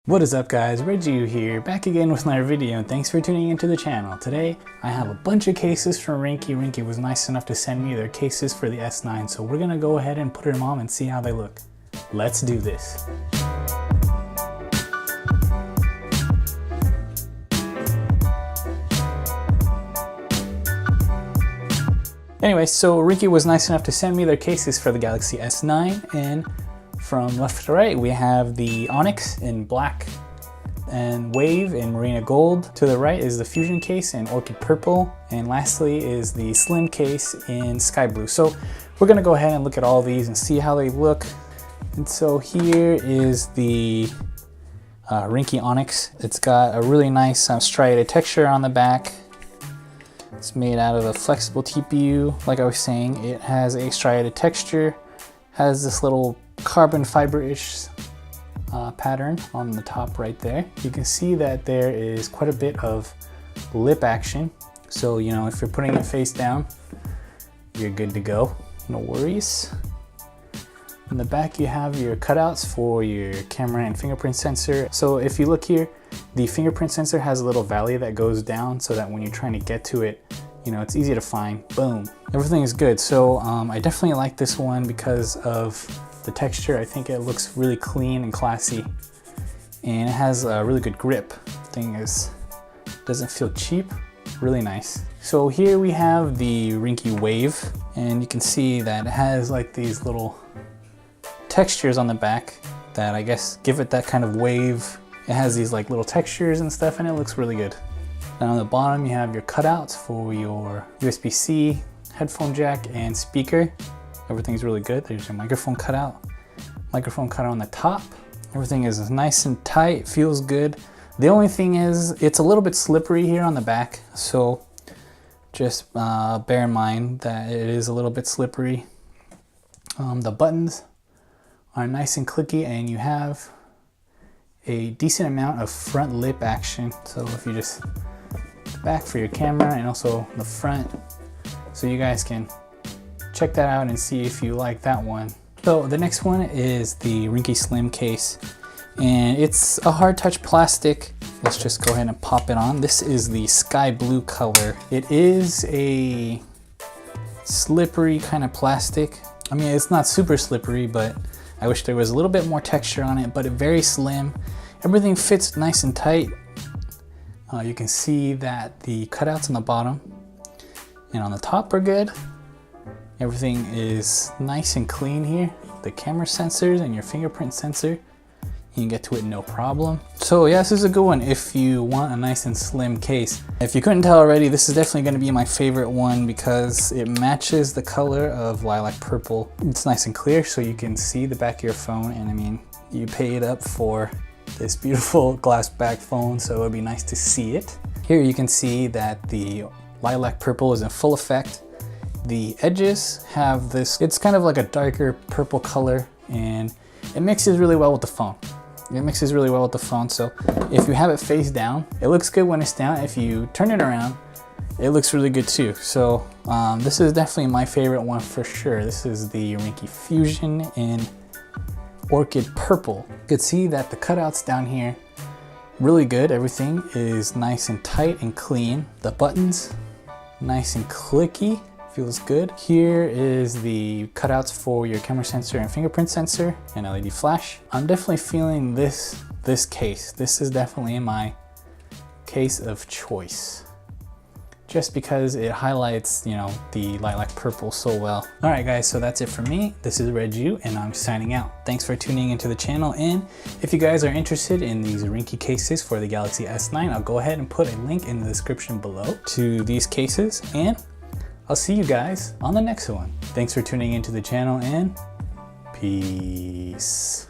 What is up guys, Reggie here, back again with another video, and thanks for tuning into the channel. Today, I have a bunch of cases from Ringke. Ringke was nice enough to send me their cases for the S9, so we're gonna go ahead and put them on and see how they look. Let's do this. Anyway, so Ringke was nice enough to send me their cases for the Galaxy S9, and from left to right, we have the Onyx in black and Wave in Marina Gold. To the right is the Fusion case in Orchid Purple. And lastly is the Slim case in Sky Blue. So we're gonna go ahead and look at all these and see how they look. And so here is the Ringke Onyx. It's got a really nice striated texture on the back. It's made out of a flexible TPU. Like I was saying, it has a striated texture, has this little carbon fiber-ish pattern on the top right there. You can see that there is quite a bit of lip action. So, you know, if you're putting it face down, you're good to go. No worries. In the back, you have your cutouts for your camera and fingerprint sensor. So if you look here, the fingerprint sensor has a little valley that goes down so that when you're trying to get to it, you know, it's easy to find. Boom. Everything is good. So I definitely like this one because of the texture. I think it looks really clean and classy, and it has a really good grip. Thing is, doesn't feel cheap. Really nice. So here we have the Ringke Wave, and you can see that it has like these little textures on the back that I guess give it that kind of wave. It has these like little textures and stuff, and it looks really good. Then on the bottom you have your cutouts for your USB-C, headphone jack, and speaker. Everything's really good. There's your microphone cutout on the top. Everything is nice and tight, feels good. The only thing is it's a little bit slippery here on the back, so just bear in mind that it is a little bit slippery. The buttons are nice and clicky, and you have a decent amount of front lip action. So if you just back for your camera and also the front, so you guys can check that out and see if you like that one. So the next one is the Ringke Slim case, and it's a hard touch plastic. Let's just go ahead and pop it on. This is the Sky Blue color. It is a slippery kind of plastic. I mean, it's not super slippery, but I wish there was a little bit more texture on it, but it's very slim. Everything fits nice and tight. You can see that the cutouts on the bottom and on the top are good. Everything is nice and clean here. The camera sensors and your fingerprint sensor, you can get to it no problem. So yeah, this is a good one if you want a nice and slim case. If you couldn't tell already, this is definitely going to be my favorite one because it matches the color of lilac purple. It's nice and clear so you can see the back of your phone, and I mean, you paid up for this beautiful glass back phone, so it would be nice to see it. Here you can see that the lilac purple is in full effect. The edges have this, it's kind of like a darker purple color, and it mixes really well with the phone. It mixes really well with the phone, so if you have it face down, it looks good when it's down. If you turn it around, it looks really good too. So this is definitely my favorite one for sure. This is the Ringke Fusion in Orchid Purple. You can see that the cutouts down here, really good. Everything is nice and tight and clean. The buttons, nice and clicky. Feels good. Here is the cutouts for your camera sensor and fingerprint sensor and LED flash. I'm definitely feeling this case. This is definitely my case of choice, just because it highlights, you know, the lilac purple so well. All right guys, so that's it for me. This is Reggie, and I'm signing out. Thanks for tuning into the channel, and if you guys are interested in these Ringke cases for the Galaxy S9, I'll go ahead and put a link in the description below to these cases, and I'll see you guys on the next one. Thanks for tuning into the channel, and peace.